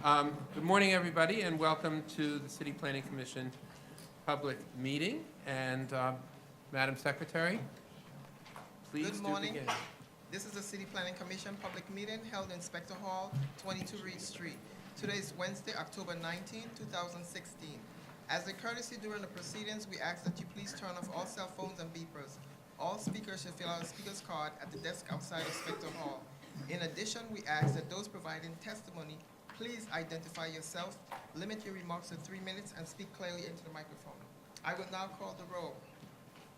Good morning, everybody, and welcome to the City Planning Commission public meeting. And Madam Secretary, please Good do morning. begin. This is the City Planning Commission public meeting held in Spector Hall, 22 Reed Street. Today is Wednesday, October 19, 2016. As a courtesy during the proceedings, we ask that you please turn off all cell phones and beepers. All speakers should fill out a speaker's card at the desk outside of Spector Hall. In addition, we ask that those providing testimony please identify yourself, limit your remarks to 3 minutes, and speak clearly into the microphone. I will now call the roll.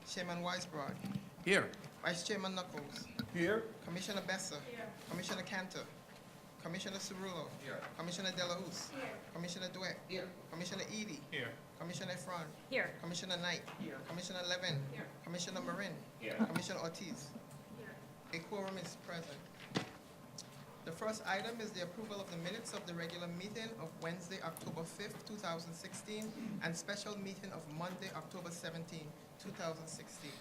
Chairman Weisbrod. Here. Vice Chairman Knuckles. Here. Commissioner Besser. Here. Commissioner Cantor. Commissioner Cerullo. Here. Commissioner Delausse. Here. Commissioner Duet. Here. Commissioner Edie. Here. Commissioner Efron. Here. Commissioner Knight. Here. Commissioner Levin. Here. Commissioner Marin. Here. Commissioner Ortiz. Here. A quorum is present. The first item is the approval of the minutes of the regular meeting of Wednesday, October 5th, 2016, and special meeting of Monday, October 17, 2016.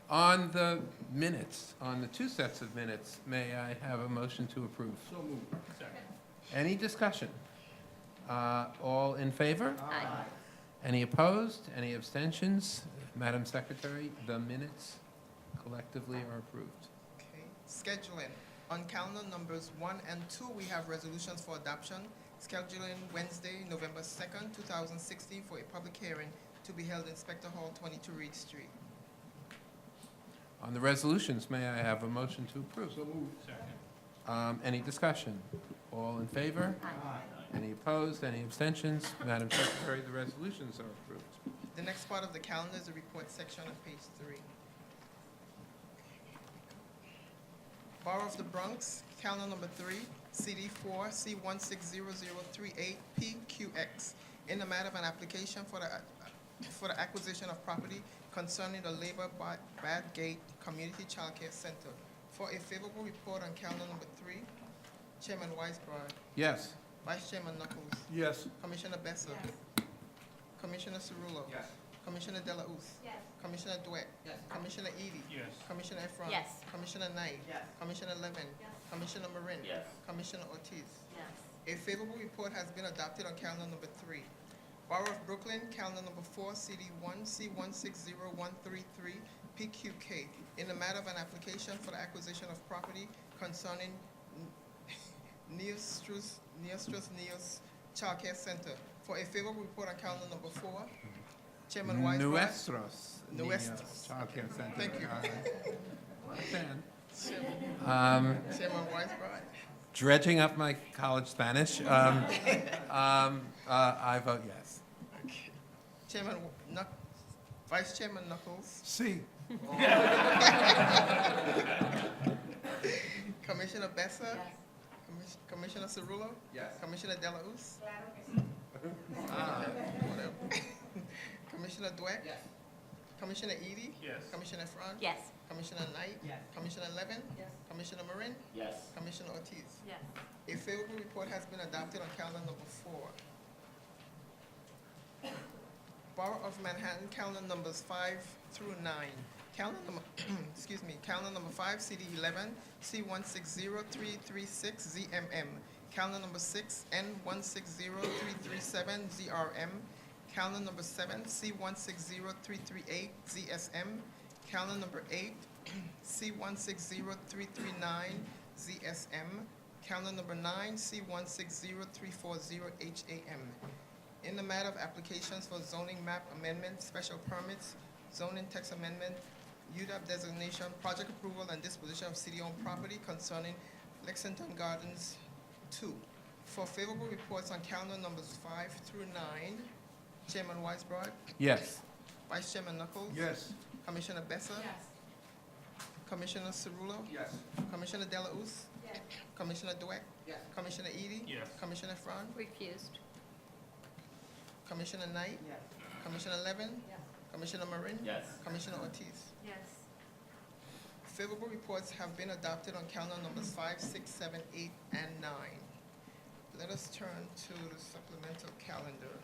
On the minutes, on the two sets of minutes, may I have a motion to approve? So moved. Any discussion? All in favor? Aye. Any opposed? Any abstentions? Madam Secretary, the minutes collectively are approved. Okay. Scheduling. On calendar numbers 1 and 2, we have resolutions for adoption. Scheduling Wednesday, November 2nd, 2016, for a public hearing to be held in Spector Hall, 22 Reed Street. On the resolutions, may I have a motion to approve? So moved. Second. Any discussion? All in favor? Aye. Any opposed? Any abstentions? Madam Secretary, the resolutions are approved. The next part of the calendar is the report section on page 3. Borough of the Bronx, calendar number 3, CD4, C160038PQX, in the matter of an application for the acquisition of property concerning the Labor Bad Gate Community Child Care Center. For a favorable report on calendar number 3, Chairman Weisbrod, Yes. Vice Chairman Knuckles, Yes. Commissioner Besser, Commissioner Cerullo, Yes. Commissioner Delausse, Yes. Commissioner Duet, Yes. Commissioner Edie, Yes. Commissioner Efron, Yes. Commissioner Knight, Yes. Commissioner Levin, Yes. Commissioner Marin, Yes. Commissioner Ortiz. Yes. A favorable report has been adopted on calendar number 3. Borough of Brooklyn, calendar number 4, CD1, C160133PQK, in the matter of an application for the acquisition of property concerning Neostrus Child Care Center. For a favorable report on calendar number 4, Chairman Weisbrod. Nuestros. Nuestros. Child Care Center. Thank you. Understand. Chairman Weisbrod. Dredging up my college Spanish, I vote yes. Okay. Vice Chairman Knuckles. See. Commissioner Besser. Yes. Commissioner Cerullo. Yes. Commissioner Delausse. Claro que sí. Whatever. Commissioner Dweck. Yes. Commissioner Edie. Yes. Commissioner Efron. Yes. Commissioner Knight. Yes. Commissioner Levin. Yes. Commissioner Marin. Yes. Commissioner Ortiz. Yes. A favorable report has been adopted on calendar number 4. Borough of Manhattan, calendar numbers 5 through 9. Calendar number, calendar number 5, CD11, C160336ZMM. Calendar number 6, N160337ZRM. Calendar number 7, C160338ZSM. Calendar number 8, C160339ZSM. Calendar number 9, C160340HAM. In the matter of applications for zoning map amendment, special permits, zoning text amendment, UDOT designation, project approval, and disposition of city-owned property concerning Lexington Gardens 2. For favorable reports on calendar numbers 5 through 9, Chairman Weisbrod, Yes. Vice Chairman Knuckles, Yes. Commissioner Besser, Yes. Commissioner Cerullo, Yes. Commissioner Delausse, Yes. Commissioner Dweck, Yes. Commissioner Edie, Yes. Commissioner Efron, Refused. Commissioner Knight, Yes. Commissioner Levin, Yes. Commissioner Marin, Yes. Commissioner Ortiz. Yes. Favorable reports have been adopted on calendar numbers 5, 6, 7, 8, and 9. Let us turn to the supplemental calendar.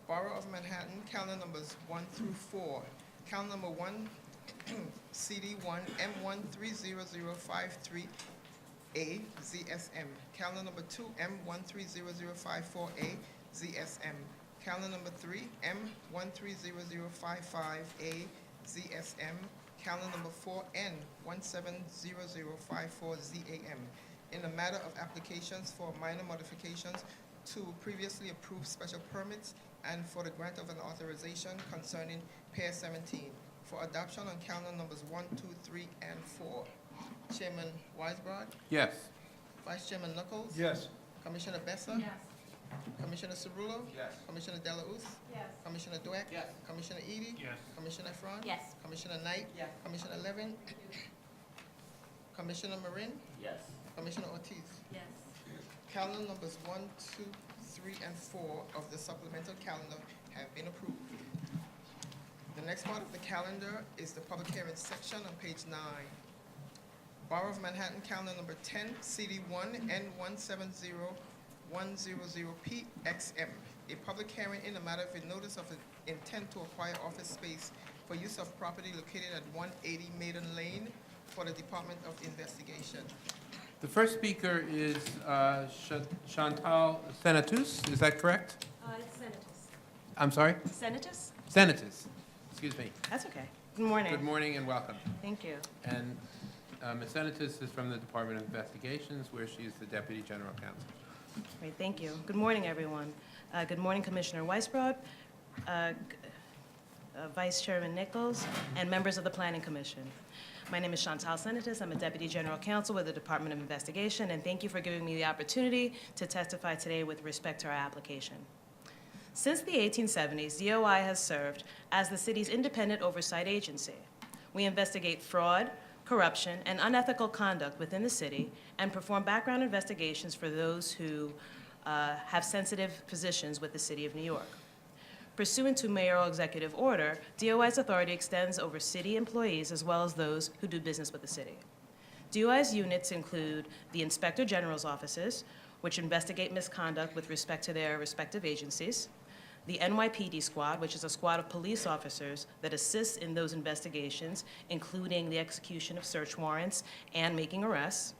Borough of Manhattan, calendar numbers 1 through 4. Calendar number 1, CD1, M130053 A, ZSM. Calendar number 2, M130054A, ZSM. Calendar number 3, M130055A, ZSM. Calendar number 4, N170054ZAM. In the matter of applications for minor modifications to previously approved special permits and for the grant of an authorization concerning Pier 17 for adoption on calendar numbers 1, 2, 3, and 4. Chairman Weisbrod, Yes. Vice Chairman Knuckles, Yes. Commissioner Bessa, Yes. Commissioner Cerullo, Yes. Commissioner Delauss, Yes. Commissioner Dweck, Yes. Commissioner Edie, Yes. Commissioner Efron, Yes. Commissioner Knight, Yes. Commissioner Levin, Commissioner Marin, Yes. Commissioner Ortiz. Yes. Calendar numbers 1, 2, 3, and 4 of the supplemental calendar have been approved. The next part of the calendar is the public hearing section on page 9. Borough of Manhattan calendar number 10, CD1, N170100PXM. A public hearing in the matter of a notice of intent to acquire office space for use of property located at 180 Maiden Lane for the Department of Investigation. The first speaker is Chantal Senatus, is that correct? It's Senatus. I'm sorry? Senatus? Senatus, excuse me. That's okay. Good morning. Good morning and welcome. Thank you. And Ms. Senatus is from the Department of Investigations, where she is the Deputy General Counsel. Great, thank you. Good morning, everyone. Good morning, Commissioner Weisbrod, Vice Chairman Nichols, and members of the Planning Commission. My name is Chantal Senatus. I'm a Deputy General Counsel with the Department of Investigation, and thank you for giving me the opportunity to testify today with respect to our application. Since the 1870s, DOI has served as the city's independent oversight agency. We investigate fraud, corruption, and unethical conduct within the city and perform background investigations for those who have sensitive positions with the City of New York. Pursuant to mayoral executive order, DOI's authority extends over city employees as well as those who do business with the city. DOI's units include the Inspector General's offices, which investigate misconduct with respect to their respective agencies, the NYPD squad, which is a squad of police officers that assists in those investigations, including the execution of search warrants and making arrests,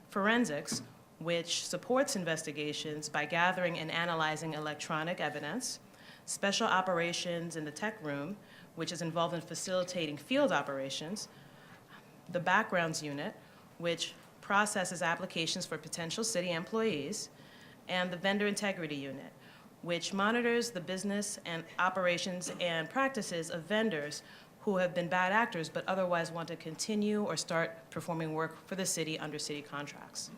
forensics, which supports investigations by gathering and analyzing electronic evidence, special operations in the tech room, which is involved in facilitating field operations, the backgrounds unit, which processes applications for potential city employees, and the vendor integrity unit, which monitors the business and operations and practices of vendors who have been bad actors but otherwise want to continue or start performing work for the city under city contracts.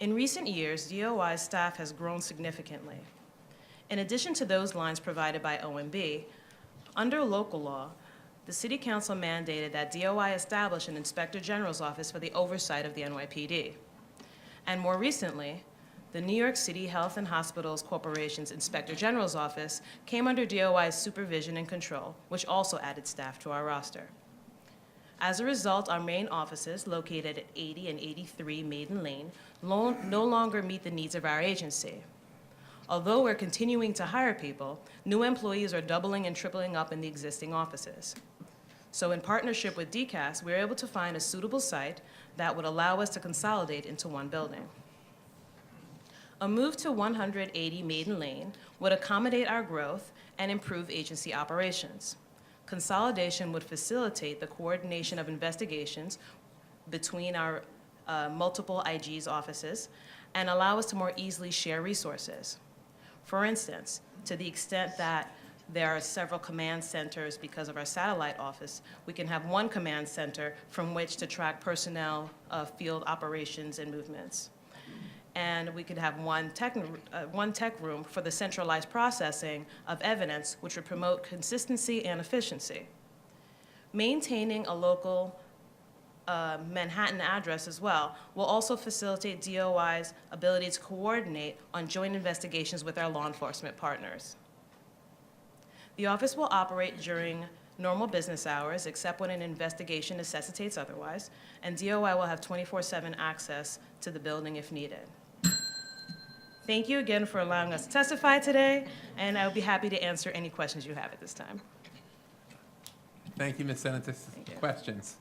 In recent years, DOI's staff has grown significantly. In addition to those lines provided by OMB, under local law, the City Council mandated that DOI establish an Inspector General's office for the oversight of the NYPD. And more recently, the New York City Health and Hospitals Corporation's Inspector General's office came under DOI's supervision and control, which also added staff to our roster. As a result, our main offices, located at 80 and 83 Maiden Lane, no longer meet the needs of our agency. Although we're continuing to hire people, new employees are doubling and tripling up in the existing offices. So in partnership with DCAS, we were able to find a suitable site that would allow us to consolidate into one building. A move to 180 Maiden Lane would accommodate our growth and improve agency operations. Consolidation would facilitate the coordination of investigations between our multiple IG's offices and allow us to more easily share resources. For instance, to the extent that there are several command centers because of our satellite office, we can have one command center from which to track personnel, field operations, and movements. And we could have one tech room for the centralized processing of evidence, which would promote consistency and efficiency. Maintaining a local Manhattan address as well will also facilitate DOI's ability to coordinate on joint investigations with our law enforcement partners. The office will operate during normal business hours, except when an investigation necessitates otherwise, and DOI will have 24/7 access to the building if needed. Thank you again for allowing us to testify today, and I'll be happy to answer any questions you have at this time. Thank you, Ms. Senatus. Thank you. Questions?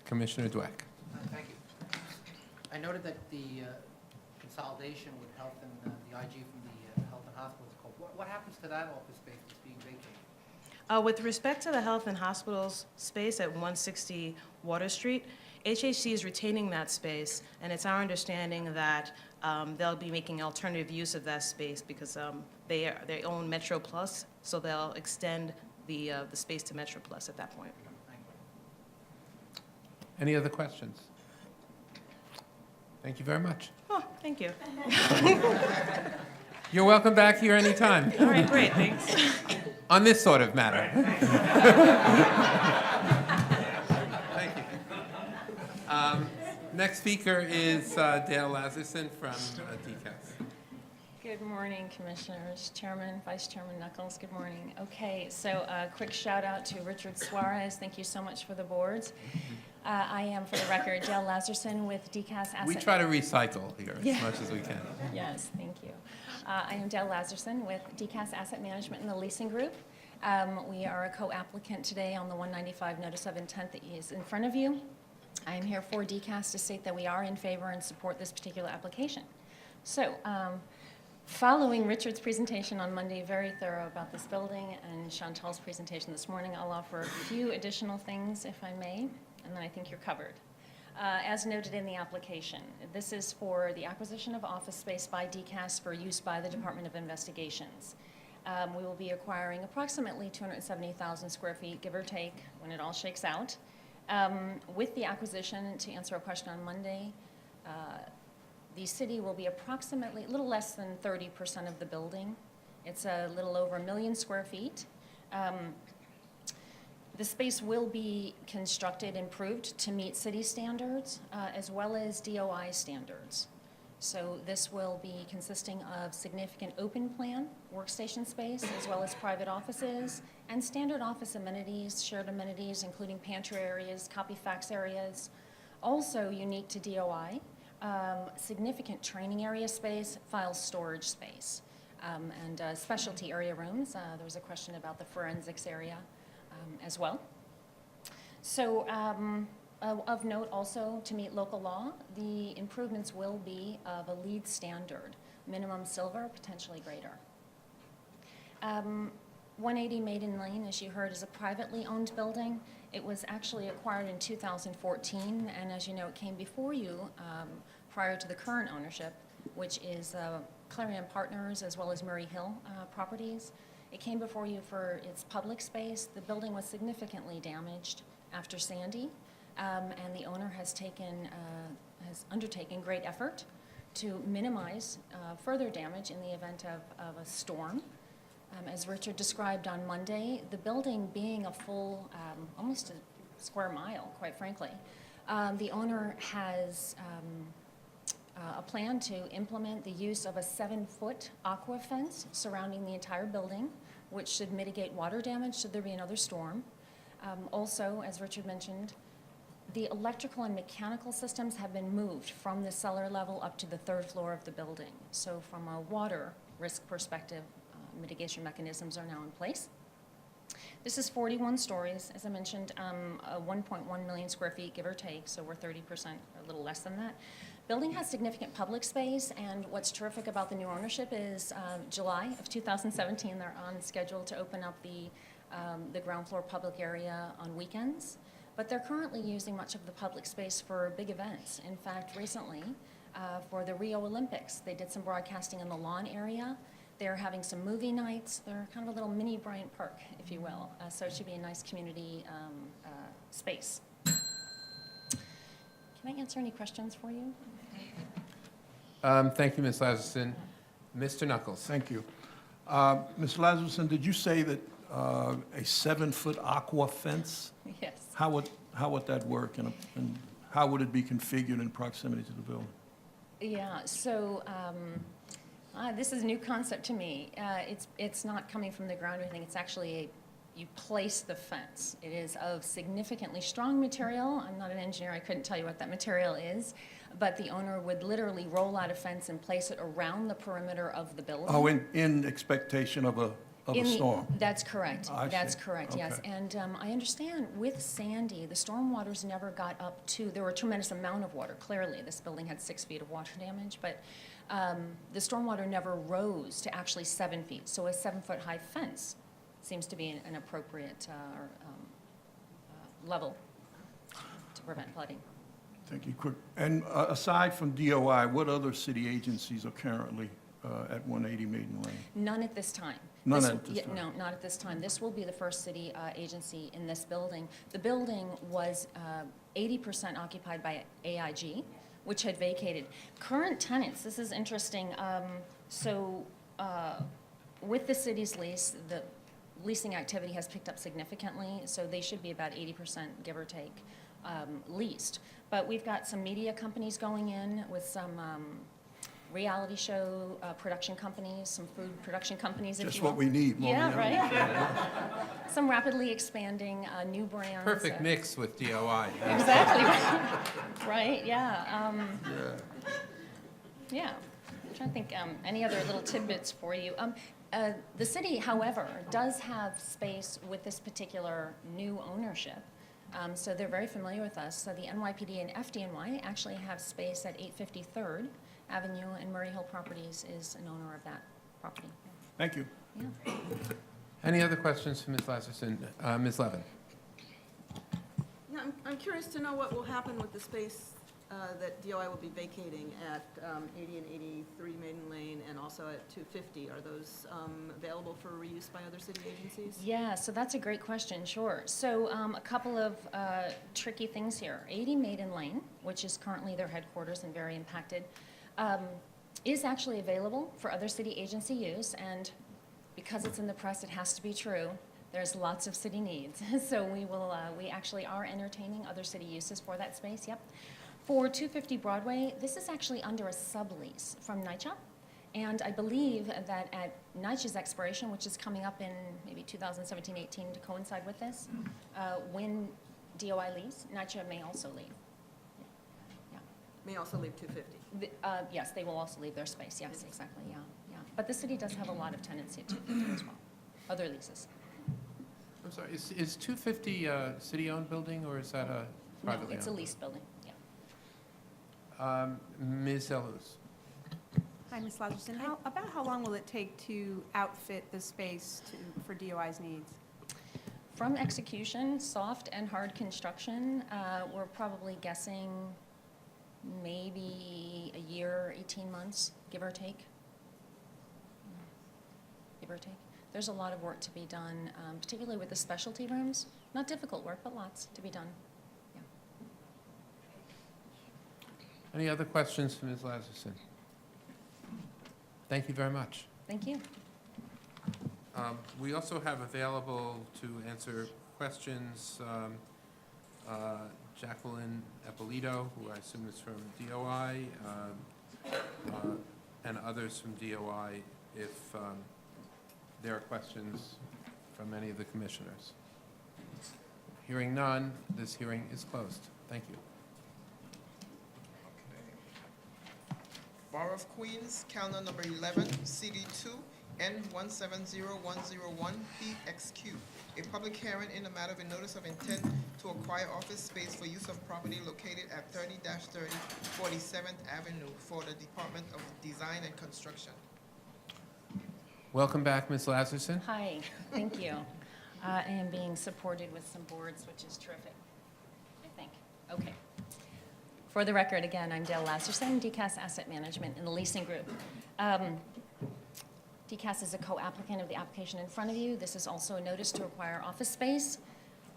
Commissioner Dweck. Thank you. I noted that the consolidation with health and the IG from the health and hospitals. What happens to that office space that's being vacated? With respect to the health and hospitals space at 160 Water Street, HHC is retaining that space, and it's our understanding that they'll be making alternative use of that space because they own Metro Plus, so they'll extend the space to Metro Plus at that point. Thank you. Any other questions? Thank you very much. Oh, thank you. You're welcome back here anytime All right, great, thanks. on this sort of matter. Thank you. Next speaker is Dale Lazarson from DCAS. Good morning, Commissioners, Chairman, Vice Chairman Knuckles, good morning. Okay, so a quick shout out to Richard Suarez. Thank you so much for the boards. I am, for the record, Dale Lazarson with DCAS Asset. We try to recycle here Yeah. as much as we can. Yes, thank you. I am Dale Lazarson with DCAS Asset Management and the Leasing Group. We are a co-applicant today on the 195 Notice of Intent that is in front of you. I am here for DCAS to state that we are in favor and support this particular application. So, following Richard's presentation on Monday, very thorough about this building, and Chantal's presentation this morning, I'll offer a few additional things, if I may, and then I think you're covered. As noted in the application, this is for the acquisition of office space by DCAS for use by the Department of Investigations. We will be acquiring approximately 270,000 square feet, give or take, when it all shakes out. With the acquisition, to answer a question on Monday, the city will be approximately a little less than 30% of the building. It's a little over 1 million square feet. The space will be constructed, improved to meet city standards as well as DOI standards. So this will be consisting of significant open plan workstation space as well as private offices and standard office amenities, shared amenities, including pantry areas, copy fax areas. Also unique to DOI, significant training area space, file storage space, and specialty area rooms. There was a question about the forensics area as well. So of note also, to meet local law, the improvements will be of a LEED standard, minimum silver, potentially greater. 180 Maiden Lane, as you heard, is a privately owned building. It was actually acquired in 2014, and as you know, it came before you prior to the current ownership, which is Clarion Partners as well as Murray Hill Properties. It came before you for its public space. The building was significantly damaged after Sandy, and the owner has undertaken great effort to minimize further damage in the event of a storm. As Richard described on Monday, the building being a full, almost a square mile, quite frankly, the owner has a plan to implement the use of a 7-foot aqua fence surrounding the entire building, which should mitigate water damage should there be another storm. Also, as Richard mentioned, the electrical and mechanical systems have been moved from the cellar level up to the 3rd floor of the building. So from a water risk perspective, mitigation mechanisms are now in place. This is 41 stories, as I mentioned, 1.1 million square feet, give or take, so we're 30%, or a little less than that. Building has significant public space, and what's terrific about the new ownership is July of 2017, they're on schedule to open up the ground floor public area on weekends, but they're currently using much of the public space for big events. In fact, recently, for the Rio Olympics, they did some broadcasting in the lawn area. They're having some movie nights. They're kind of a little mini Bryant Park, if you will. So it should be a nice community space. Can I answer any questions for you? Thank you, Ms. Lazarson. Mr. Knuckles. Thank you. Ms. Lazarson, did you say that a 7-foot aqua fence? Yes. How would that work, and how would it be configured in proximity to the building? Yeah, so this is a new concept to me. It's not coming from the ground or anything. It's actually you place the fence. It is of significantly strong material. I'm not an engineer. I couldn't tell you what that material is. But the owner would literally roll out a fence and place it around the perimeter of the building. Oh, in expectation of of a storm. That's correct. I That's see. correct, yes. Okay. And I understand with Sandy, the stormwaters never got up to, there were a tremendous amount of water, clearly. This building had 6 feet of water damage, but the stormwater never rose to actually 7 feet. So a 7-foot-high fence seems to be an appropriate level to prevent flooding. Thank you. Quick. And aside from DOI, what other city agencies are currently at 180 Maiden Lane? None at this time. None at this Yeah, time? No, not at this time. This will be the first city agency in this building. The building was 80% occupied by AIG, which had vacated. Current tenants, this is interesting, with the city's lease, the leasing activity has picked up significantly, so they should be about 80%, give or take, leased. But we've got some media companies going in with some reality show production companies, some food production companies, if you will. Just what we need. more Yeah, than right? Some rapidly expanding new brands. Perfect mix with DOI. Exactly, right, yeah. Yeah, I'm trying to think, any other little tidbits for you. The city, however, does have space with this particular new ownership. So they're very familiar with us. So the NYPD and FDNY actually have space at 850 3rd Avenue, and Murray Hill Properties is an owner of that property. Thank you. Yeah. Any other questions for Ms. Lasserson? Ms. Levin? Yeah, I'm curious to know what will happen with the space that DOI will be vacating at 80 and 83 Maiden Lane and also at 250. Are those available for reuse by other city agencies? Yeah, so that's a great question, sure. So a couple of tricky things here. 80 Maiden Lane, which is currently their headquarters and very impacted, is actually available for other city agency use, and because it's in the press, it has to be true. There's lots of city needs. So we actually are entertaining other city uses for that space, yep. For 250 Broadway, this is actually under a sublease from NYCHA. And I believe that at NYCHA's expiration, which is coming up in maybe 2017-18 to coincide with this, when DOI leaves, NYCHA may also leave. Yeah. May also leave 250. Yes, they will also leave their space, yes, exactly, yeah, yeah. But the city does have a lot of tenancy at 250 as well, other leases. I'm sorry, is 250 a city-owned building, or is that a No, privately owned? it's a leased building, yeah. Ms. Elhus? Hi, Ms. Lasserson. About how long will it take to outfit the space for DOI's needs? From execution, soft and hard construction, we're probably guessing maybe a year, 18 months, give or take. Give or take. There's a lot of work to be done, particularly with the specialty rooms. Not difficult work, but lots to be done. Yeah. Any other questions for Ms. Lasserson? Thank you very much. Thank you. We also have available to answer questions Jacqueline Eppolito, who I assume is from DOI, and others from DOI if there are questions from any of the commissioners. Hearing none, this hearing is closed. Thank you. Borough of Queens, calendar number 11, CD2, N170101PXQ. A public hearing in the matter of a notice of intent to acquire office space for use of property located at 30-30 47th Avenue for the Department of Design and Construction. Welcome back, Ms. Lasserson. Hi, thank you. I am being supported with some boards, which is terrific, I think. Okay. For the record, again, I'm Dale Lasserson, DCAS Asset Management in the Leasing Group. DCAS is a co-applicant of the application in front of you. This is also a notice to acquire office space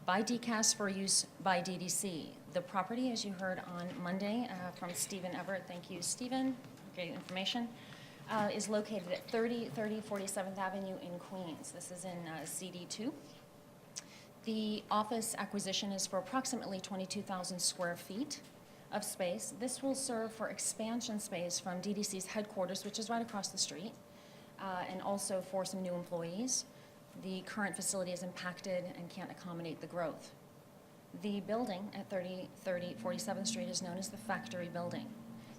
by DCAS for use by DDC. The property, as you heard on Monday from Stephen Everett, thank you, Stephen, great information, is located at 3030 47th Avenue in Queens. This is in CD2. The office acquisition is for approximately 22,000 square feet of space. This will serve for expansion space from DDC's headquarters, which is right across the street, and also for some new employees. The current facility is impacted and can't accommodate the growth. The building at 3030 47th Street is known as the Factory Building.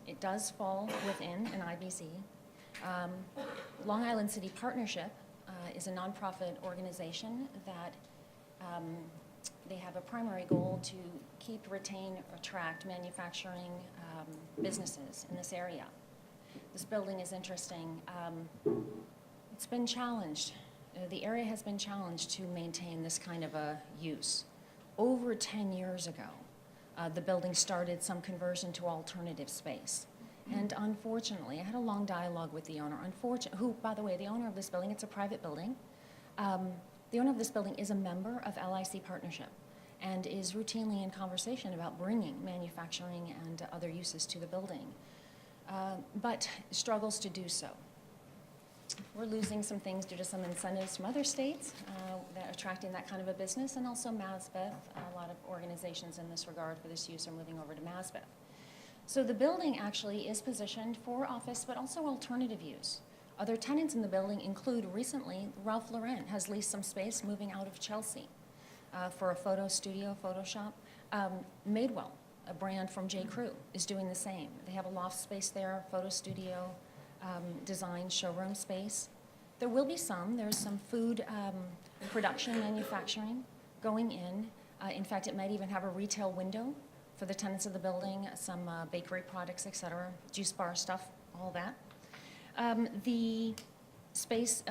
It does fall within an IBC. Long Island City Partnership is a nonprofit organization that they have a primary goal to keep, retain, attract manufacturing businesses in this area. This building is interesting. It's been challenged. The area has been challenged to maintain this kind of a use. Over 10 years ago, the building started some conversion to alternative space. And unfortunately, I had a long dialogue with the owner, who, by the way, the owner of this building, it's a private building. The owner of this building is a member of LIC Partnership and is routinely in conversation about bringing manufacturing and other uses to the building, but struggles to do so. We're losing some things due to some incentives from other states that are attracting that kind of a business, and also MASBEF. A lot of organizations in this regard for this use are moving over to MASBEF. So the building actually is positioned for office, but also alternative use. Other tenants in the building include, recently, Ralph Lauren has leased some space moving out of Chelsea for a photo studio, Photoshop. Madewell, a brand from J. Crew, is doing the same. They have a loft space there, photo studio, design showroom space. There will be there's some food production, manufacturing going in. In fact, it might even have a retail window for the tenants of the building, some bakery products, et cetera, juice bar stuff, all that. The space,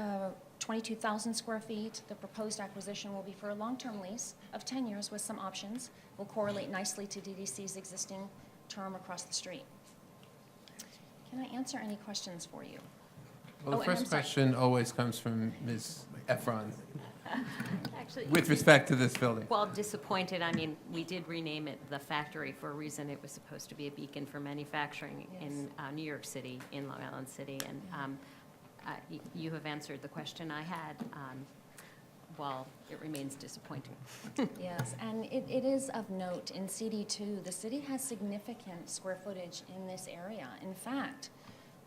22,000 square feet, the proposed acquisition will be for a long-term lease of 10 years with some options. Will correlate nicely to DDC's existing term across the street. Can I answer any questions for you? Well, Oh, the and I'm first sorry. question always comes from Ms. Efron Actually, with respect to this building. well, disappointed, I mean, we did rename it the Factory for a reason. It was supposed to be a beacon for manufacturing in New York City, in Long Island City, and you have answered the question I had. While it remains disappointing. Yes, and it is of note, in CD2, the city has significant square footage in this area. In fact,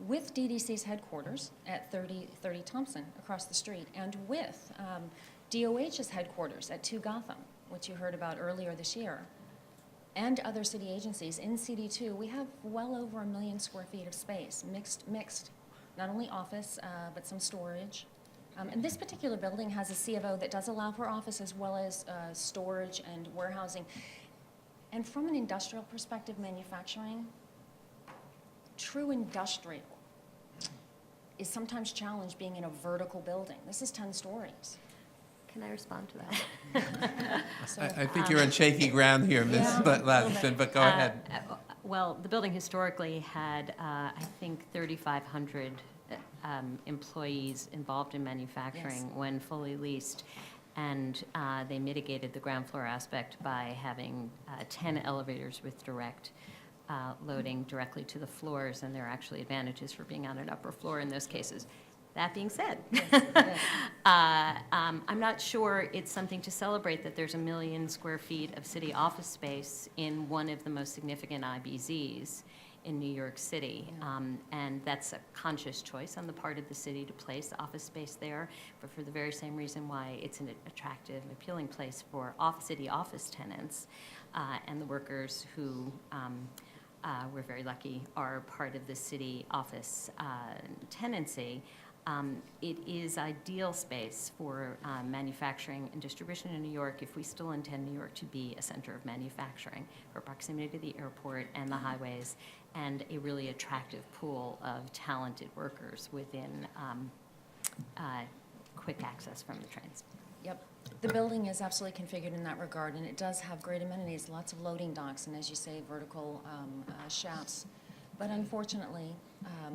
with DDC's headquarters at 30 Thompson across the street, and with DOH's headquarters at 2 Gotham, which you heard about earlier this year, and other city agencies in CD2, we have well over 1 million square feet of space, mixed, not only office, but some storage. And this particular building has a C of O that does allow for office as well as storage and warehousing. And from an industrial perspective, manufacturing, true industrial is sometimes challenged being in a vertical building. This is 10 stories. Can I respond to that? So, I think you're on shaky ground here, Ms. Yeah, a little Latherson, bit. but go ahead. Well, the building historically had, I think, 3,500 employees involved in manufacturing Yes. when fully leased. And they mitigated the ground floor aspect by having 10 elevators with direct loading directly to the floors, and there are actually advantages for being on an upper floor in those cases. That being said, I'm not sure it's something to celebrate that there's 1 million square feet of city office space in one of the most significant IBZs in New York City. And that's a conscious choice on the part of the city to place office space there, but for the very same reason why it's an attractive, appealing place for city office tenants and the workers who we're very lucky are part of the city office tenancy. It is ideal space for manufacturing and distribution in New York if we still intend New York to be a center of manufacturing for proximity to the airport and the highways, and a really attractive pool of talented workers within quick access from the trains. Yep. The building is absolutely configured in that regard, and it does have great amenities, lots of loading docks, and as you say, vertical shafts. But unfortunately,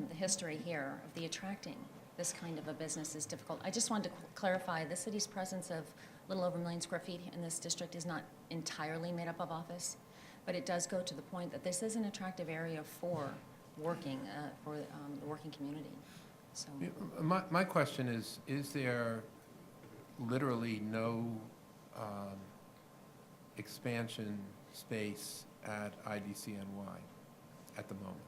the history here of the attracting this kind of a business is difficult. I just wanted to clarify, the city's presence of a little over 1 million square feet in this district is not entirely made up of office, but it does go to the point that this is an attractive area for working, for the working community. So, My question is there literally no expansion space at IDCNY at the moment?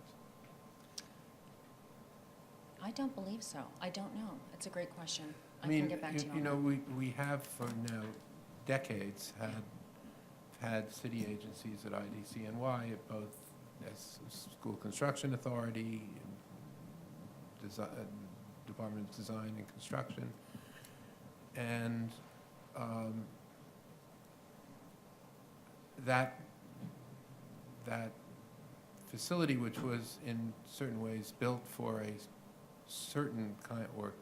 I don't believe so. I don't know. It's a great question. I mean, can get back to you on you that. know, we have for now decades had city agencies at IDCNY at both as School Construction Authority, Department of Design and Construction, And that facility, which was in certain ways built for a certain kind, or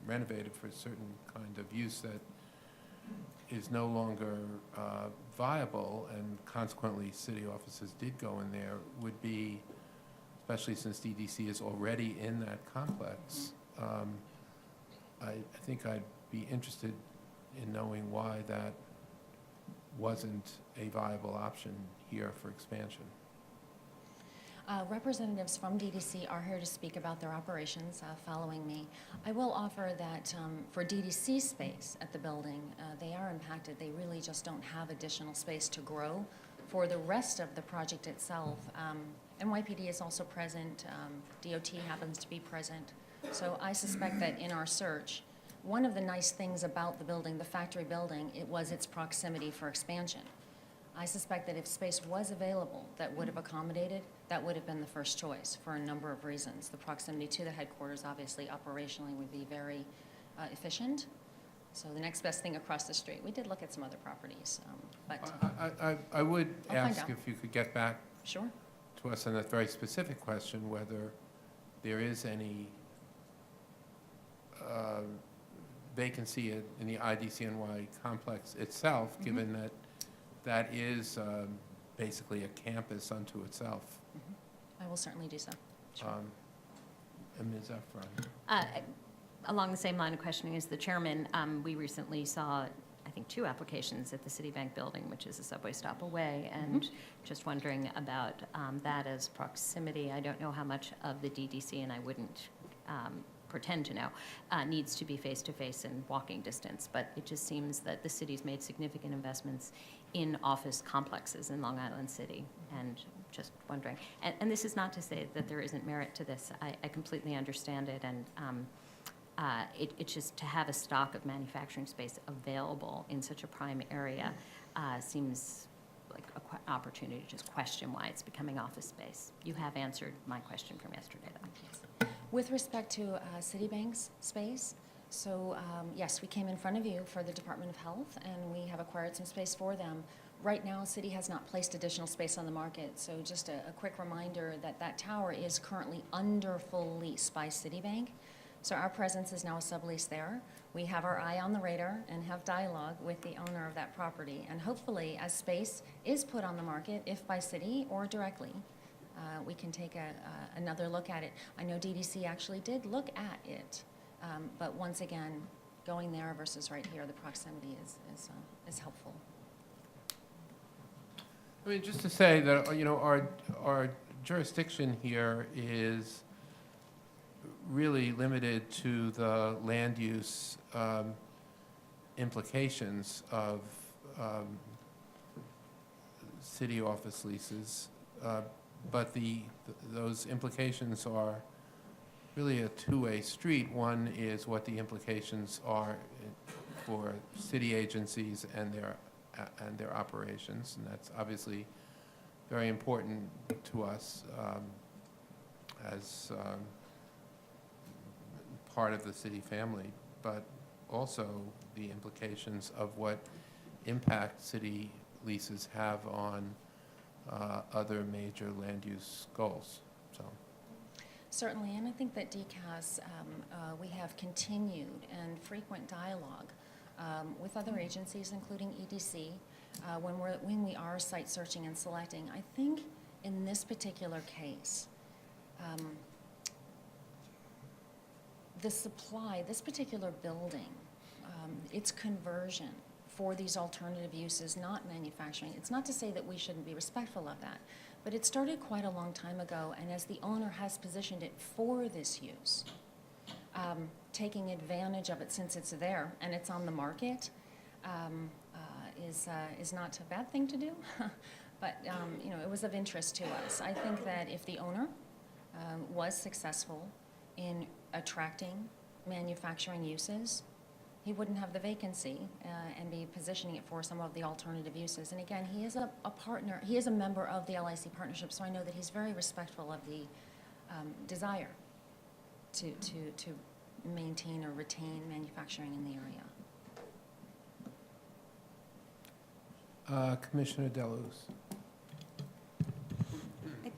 renovated for a certain kind of use that is no longer viable, and consequently city offices did go in there, would be, especially since DDC is already in that complex, I think I'd be interested in knowing why that wasn't a viable option here for expansion. Representatives from DDC are here to speak about their operations following me. I will offer that for DDC space at the building, they are impacted. They really just don't have additional space to grow. For the rest of the project itself, NYPD is also present, DOT happens to be present. So I suspect that in our search, one of the nice things about the building, the factory building, it was its proximity for expansion. I suspect that if space was available that would have accommodated, that would have been the first choice for a number of reasons. The proximity to the headquarters, obviously, operationally would be very efficient. So the next best thing across the street. We did look at some other properties, but I would I'll find ask out. if you could get back sure. to us on that very specific question, whether there is any vacancy in the IDCNY complex itself, given that that is basically a campus unto itself. I will certainly do so. Sure. And Ms. Efron? Along the same line of questioning as the chairman, we recently saw, I think, 2 applications at the Citibank building, which is a subway stop away, and just wondering about that as proximity. I don't know how much of the DDC, and I wouldn't pretend to know, needs to be face-to-face and walking distance, but it just seems that the city's made significant investments in office complexes in Long Island City, and just wondering. And this is not to say that there isn't merit to this. I completely understand it, and it's just to have a stock of manufacturing space available in such a prime area seems like an opportunity to just question why it's becoming office space. You have answered my question from yesterday, though. With respect to Citibank's space, so yes, we came in front of you for the Department of Health, and we have acquired some space for them. Right now, City has not placed additional space on the market, so just a quick reminder that that tower is currently under full lease by Citibank. So our presence is now a sublease there. We have our eye on the radar and have dialogue with the owner of that property. And hopefully, as space is put on the market, if by City or directly, we can take another look at it. I know DDC actually did look at it, but once again, going there versus right here, the proximity is helpful. I mean, just to say that, you know, our jurisdiction here is really limited to the land use implications of city office leases, but those implications are really a two-way street. One is what the implications are for city agencies and their operations, and that's obviously very important to us as part of the city family, but also the implications of what impact city leases have on other major land use goals. So. Certainly, and I think that DCAS, we have continued and frequent dialogue with other agencies, including EDC, when we are site searching and selecting. I think in this particular case, the supply, this particular building, its conversion for these alternative uses, not manufacturing. It's not to say that we shouldn't be respectful of that, but it started quite a long time ago, and as the owner has positioned it for this use, taking advantage of it since it's there and it's on the market is not a bad thing to do, but you know, it was of interest to us. I think that if the owner was successful in attracting manufacturing uses, he wouldn't have the vacancy and be positioning it for some of the alternative uses. And again, he is a partner, he is a member of the LIC partnership, so I know that he's very respectful of the desire to maintain or retain manufacturing in the area. Commissioner Deluz.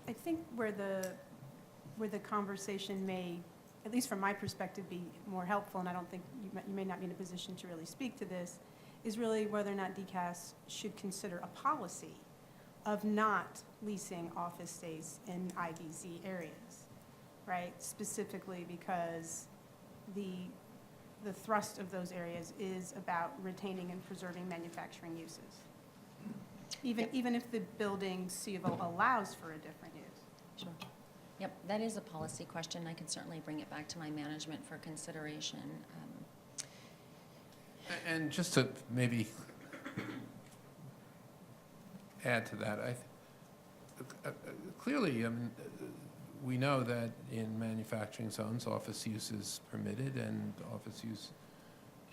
I think where the conversation may, at least from my perspective, be more helpful, and I don't think you may not be in a position to really speak to this, is really whether or not DCAS should consider a policy of not leasing office space in IBZ areas, right? Specifically because the thrust of those areas is about retaining and preserving manufacturing uses. Even if the building C of O allows for a different use. Sure. Yep, that is a policy question. I can certainly bring it back to my management for consideration. And just to maybe add to that, clearly, we know that in manufacturing zones, office use is permitted, and office use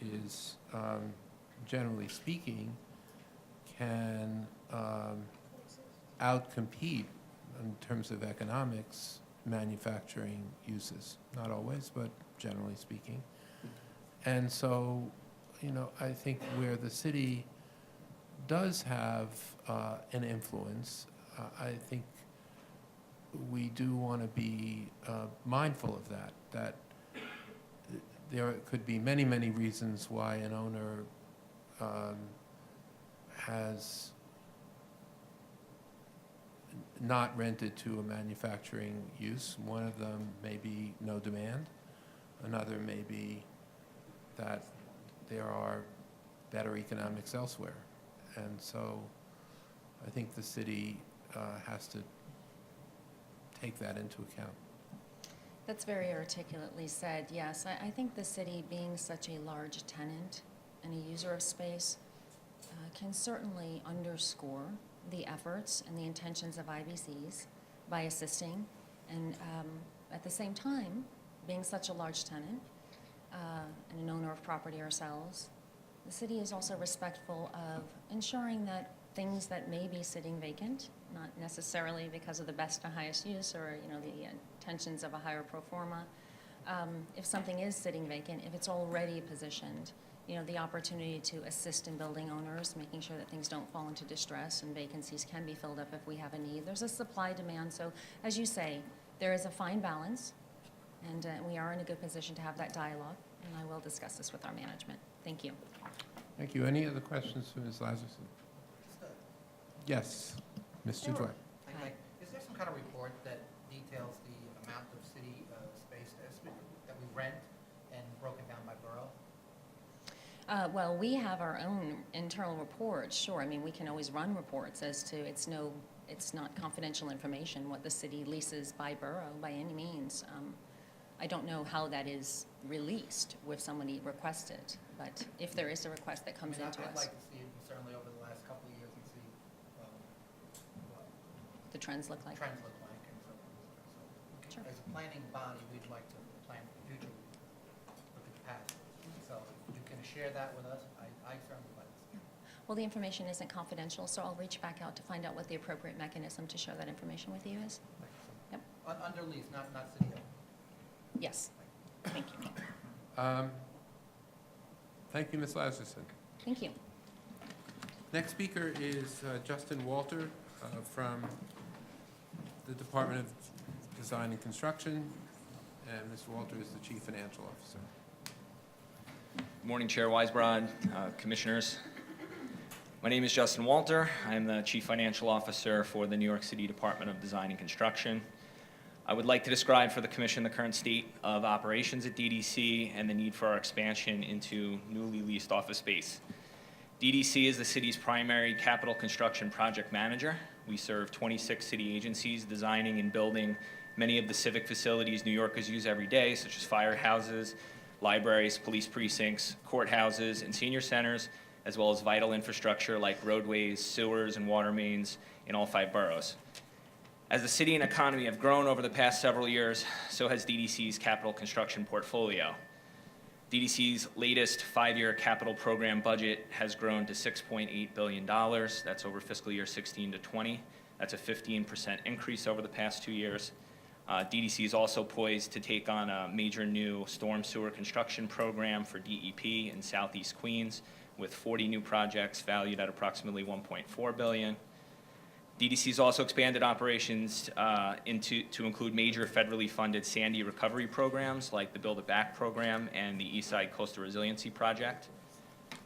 is, generally speaking, can outcompete in terms of economics manufacturing uses. Not always, but generally speaking. And so, I think where the city does have an influence, I think we do want to be mindful of that there could be many, many reasons why an owner has not rented to a manufacturing use. One of them may be no demand. Another may be that there are better economics elsewhere. And so I think the city has to take that into account. That's very articulately said, yes. I think the city, being such a large tenant and a user of space, can certainly underscore the efforts and the intentions of IBCs by assisting, and at the same time, being such a large tenant and an owner of property ourselves, the city is also respectful of ensuring that things that may be sitting vacant, not necessarily because of the best and highest use or the intentions of a higher pro forma, if something is sitting vacant, if it's already positioned, the opportunity to assist in building owners, making sure that things don't fall into distress and vacancies can be filled up if we have a need. There's a supply demand, so as you say, there is a fine balance, and we are in a good position to have that dialogue, and I will discuss this with our management. Thank you. Thank you. Any other questions for Ms. Lazarson? Yes, Mr. Dwight. Hi. Is there some kind of report that details the amount of city space that we rent and broken down by borough? Well, we have our own internal reports, sure. I mean, we can always run reports as to, it's not confidential information what the city leases by borough by any means. I don't know how that is released if somebody requested, but if there is a request that comes into I'd us, like to see it certainly over the last couple of years and see what the trends look like. trends look like and so on. Sure. As a planning body, we'd like to plan for the future, look at the past. So if you can share that with us, I certainly would like to see. Well, the information isn't confidential, so I'll reach back out to find out what the appropriate mechanism to share that information with you is. Yep. Under lease, not city owned. Yes. Thank you. Thank you, Ms. Lazarson. Thank you. Next speaker is Justin Walter from the Department of Design and Construction, and Mr. Walter is the Chief Financial Officer. Good morning, Chair Weisbrod, Commissioners. My name is Justin Walter. I am the Chief Financial Officer for the New York City Department of Design and Construction. I would like to describe for the Commission the current state of operations at DDC and the need for our expansion into newly leased office space. DDC is the city's primary capital construction project manager. We serve 26 city agencies designing and building many of the civic facilities New Yorkers use every day, such as firehouses, libraries, police precincts, courthouses, and senior centers, as well as vital infrastructure like roadways, sewers, and water mains in all 5 boroughs. As the city and economy have grown over the past several years, so has DDC's capital construction portfolio. DDC's latest 5-year capital program budget has grown to $6.8 billion. That's over fiscal year 16 to 20. That's a 15% increase over the past 2 years. DDC is also poised to take on a major new storm sewer construction program for DEP in Southeast Queens, with 40 new projects valued at approximately $1.4 billion. DDC's also expanded operations to include major federally funded Sandy recovery programs like the Build It Back program and the Eastside Coastal Resiliency Project.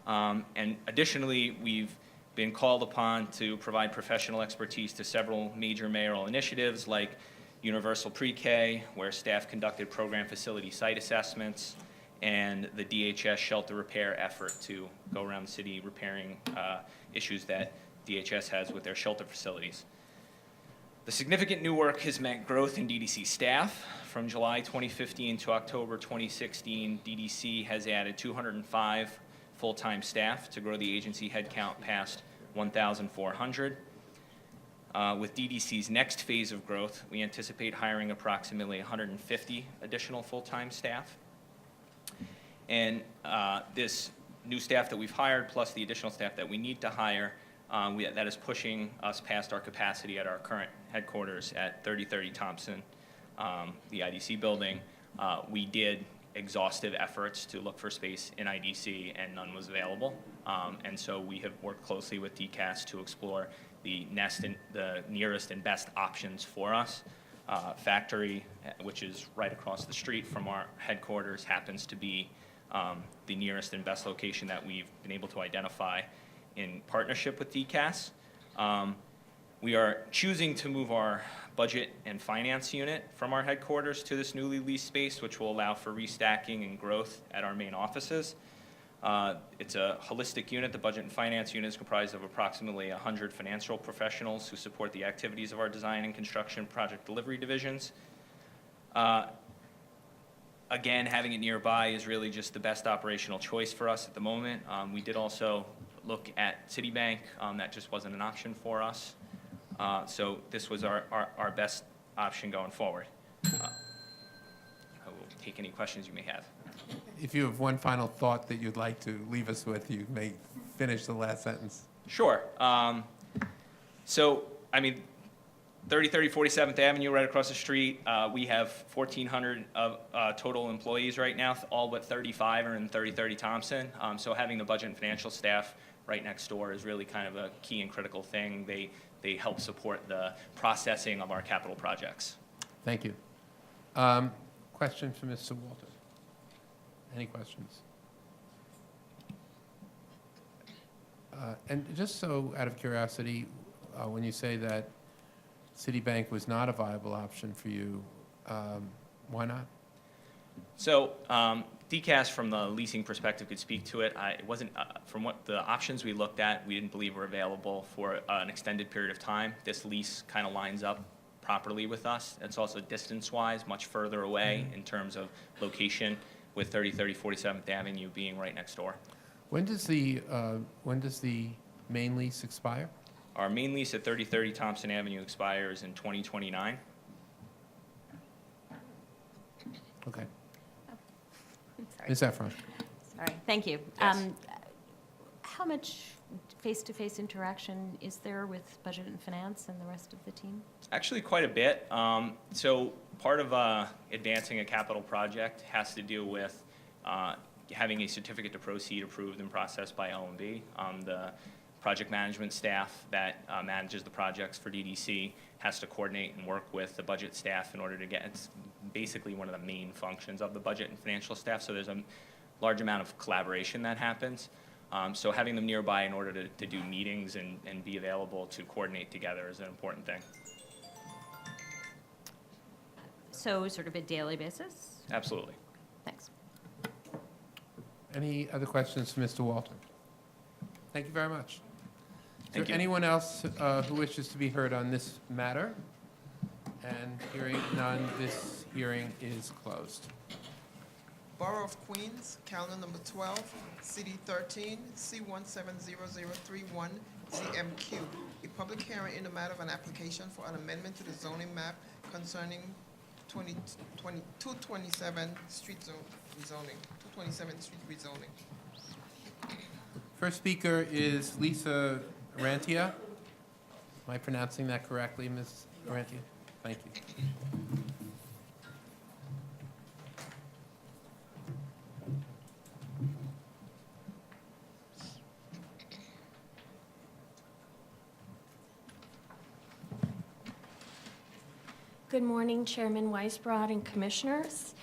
And additionally, we've been called upon to provide professional expertise to several major mayoral initiatives like Universal Pre-K, where staff conducted program facility site assessments, and the DHS shelter repair effort to go around the city repairing issues that DHS has with their shelter facilities. The significant new work has meant growth in DDC staff. From July 2015 to October 2016, DDC has added 205 full-time staff to grow the agency headcount past 1,400. With DDC's next phase of growth, we anticipate hiring approximately 150 additional full-time staff. And this new staff that we've hired, plus the additional staff that we need to hire, that is pushing us past our capacity at our current headquarters at 3030 Thompson, the IDC building. We did exhaustive efforts to look for space in IDC, and none was available. And so we have worked closely with DCAS to explore the nearest and best options for us. Factory, which is right across the street from our headquarters, happens to be the nearest and best location that we've been able to identify in partnership with DCAS. We are choosing to move our budget and finance unit from our headquarters to this newly leased space, which will allow for restacking and growth at our main offices. It's a holistic unit. The budget and finance unit is comprised of approximately 100 financial professionals who support the activities of our design and construction project delivery divisions. Again, having it nearby is really just the best operational choice for us at the moment. We did also look at Citibank. That just wasn't an option for us. So this was our best option going forward. I will take any questions you may have. If you have one final thought that you'd like to leave us with, you may finish the last sentence. Sure. So, I mean, 3030 47th Avenue, right across the street. We have 1,400 total employees right now. All but 35 are in 3030 Thompson. So having the budget and financial staff right next door is really kind of a key and critical thing. They help support the processing of our capital projects. Thank you. Question for Mr. Walter. Any questions? And just so out of curiosity, when you say that Citibank was not a viable option for you, why not? So DCAS, from the leasing perspective, could speak to it. It wasn't, from what the options we looked at, we didn't believe were available for an extended period of time. This lease kind of lines up properly with us. It's also distance-wise much further away in terms of location, with 3030 47th Avenue being right next door. When does the main lease expire? Our main lease at 3030 Thompson Avenue expires in 2029. Okay. Sorry. Ms. Efron. Sorry, thank you. Yes. How much face-to-face interaction is there with budget and finance and the rest of the team? Actually, quite a bit. So part of advancing a capital project has to do with having a certificate to proceed approved and processed by OMB. The project management staff that manages the projects for DDC has to coordinate and work with the budget staff in order to get, it's basically one of the main functions of the budget and financial staff, so there's a large amount of collaboration that happens. So having them nearby in order to do meetings and be available to coordinate together is an important thing. So sort of a daily basis? Absolutely. Thanks. Any other questions for Mr. Walter? Thank you very much. Is Thank there you. anyone else who wishes to be heard on this matter? And hearing none, this hearing is closed. Borough of Queens, calendar number 12, CD 13, C170031, ZMQ. A public hearing in the matter of an application for an amendment to the zoning map concerning 227 street zone rezoning, 227 street rezoning. First speaker is Lisa Arantia. Am I pronouncing that correctly, Ms. Arantia? Thank you. Good morning, Chairman Weisbrod and Commissioners.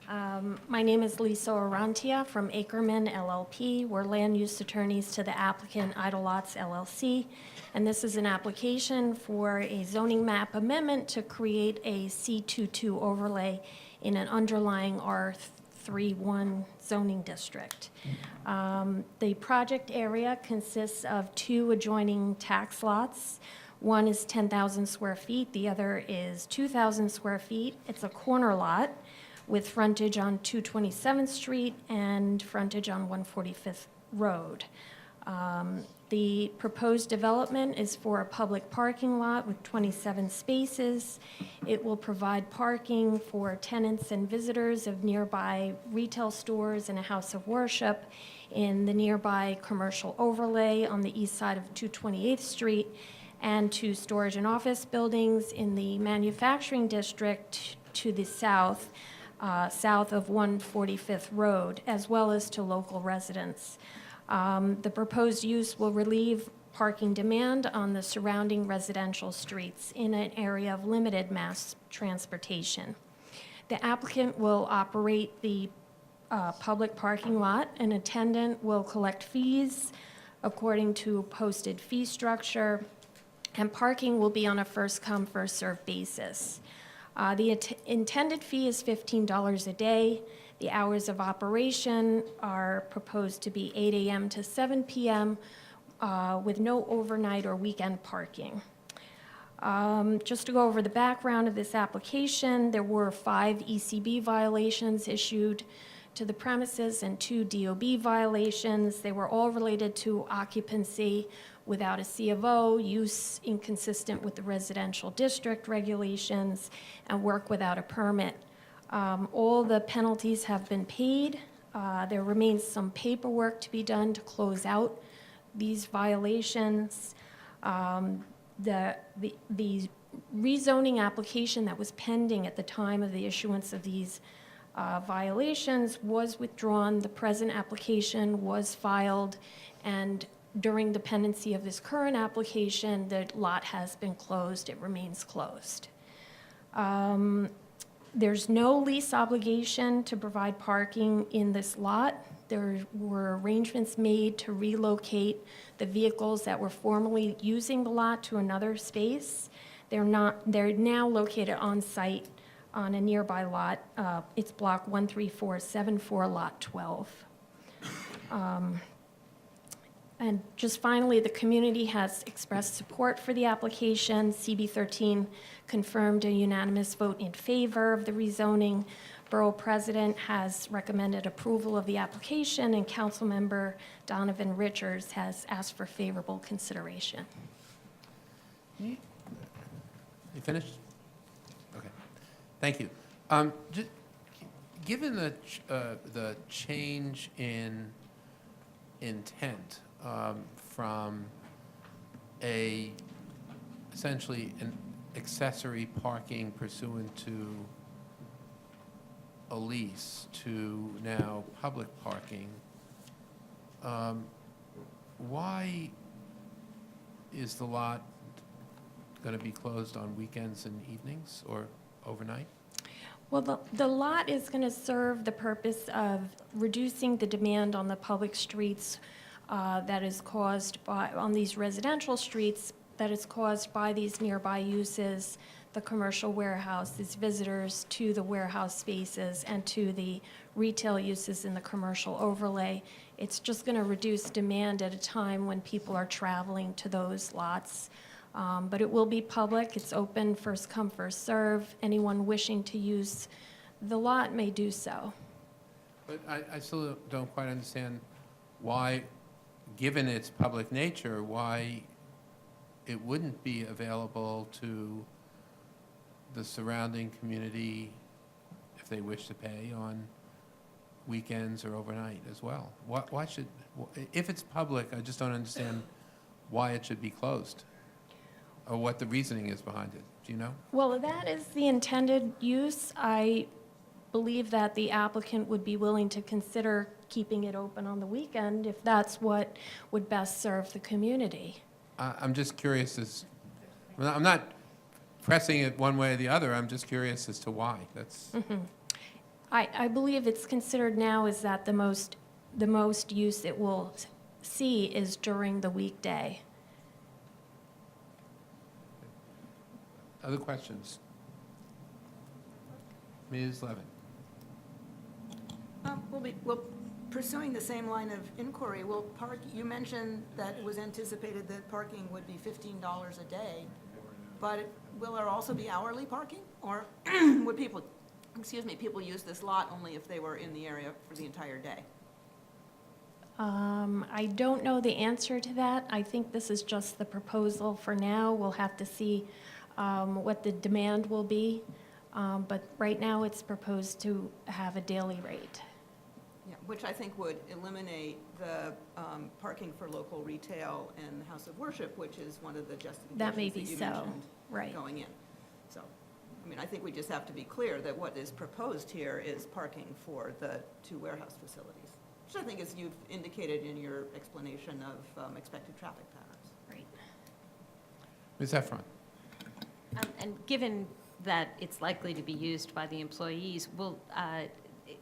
My name is Lisa Orantia from Ackerman LLP. We're land use attorneys to the applicant Idle Lots LLC, and this is an application for a zoning map amendment to create a C22 overlay in an underlying R31 zoning district. The project area consists of 2 adjoining tax lots. One is 10,000 square feet, the other is 2,000 square feet. It's a corner lot with frontage on 227th Street and frontage on 145th Road. The proposed development is for a public parking lot with 27 spaces. It will provide parking for tenants and visitors of nearby retail stores and a house of worship in the nearby commercial overlay on the east side of 228th Street, and to storage and office buildings in the manufacturing district to the south, south of 145th Road, as well as to local residents. The proposed use will relieve parking demand on the surrounding residential streets in an area of limited mass transportation. The applicant will operate the public parking lot. An attendant will collect fees according to a posted fee structure, and parking will be on a first-come, first-served basis. The intended fee is $15 a day. The hours of operation are proposed to be 8 a.m. to 7 p.m. With no overnight or weekend parking. Just to go over the background of this application, there were 5 ECB violations issued to the premises and 2 DOB violations. They were all related to occupancy without a C of O, use inconsistent with the residential district regulations, and work without a permit. All the penalties have been paid. There remains some paperwork to be done to close out these violations. The rezoning application that was pending at the time of the issuance of these violations was withdrawn. The present application was filed, and during the pendency of this current application, the lot has been closed. It remains closed. There's no lease obligation to provide parking in this lot. There were arrangements made to relocate the vehicles that were formerly using the lot to another space. They're now located on site on a nearby lot. It's block 13474, lot 12. And just finally, the community has expressed support for the application. CB13 confirmed a unanimous vote in favor of the rezoning. Borough President has recommended approval of the application, and Councilmember Donovan Richards has asked for favorable consideration. You finished? Okay. Thank you. Given the change in intent from essentially an accessory parking pursuant to a lease to now public parking, why is the lot going to be closed on weekends and evenings or overnight? Well, the lot is going to serve the purpose of reducing the demand on the public streets that is caused by, on these residential streets, that is caused by these nearby uses, the commercial warehouses, visitors to the warehouse spaces, and to the retail uses in the commercial overlay. It's just going to reduce demand at a time when people are traveling to those lots. But it will be public. It's open, first come, first serve. Anyone wishing to use the lot may do so. But I still don't quite understand why, given its public nature, why it wouldn't be available to the surrounding community if they wish to pay on weekends or overnight as well. Why should, if it's public, I just don't understand why it should be closed or what the reasoning is behind it. Do you know? Well, that is the intended use. I believe that the applicant would be willing to consider keeping it open on the weekend if that's what would best serve the community. I'm just curious I'm not pressing it one way or the other. I'm just curious as to why. That's, I believe it's considered now is that the most use it will see is during the weekday. other questions? Ms. Levin? Well, pursuing the same line of inquiry, you mentioned that it was anticipated that parking would be $15 a day, but will there also be hourly parking? Or would people use this lot only if they were in the area for the entire day? I don't know the answer to that. I think this is just the proposal for now. We'll have to see what the demand will be. But right now, it's proposed to have a daily rate. Yeah, which I think would eliminate the parking for local retail and the House of Worship, which is one of the justifications That may be you so, mentioned right. going in. So, I mean, I think we just have to be clear that what is proposed here is parking for the two warehouse facilities, which I think is you've indicated in your explanation of expected traffic patterns. Right. Ms. Efron? And given that it's likely to be used by the employees,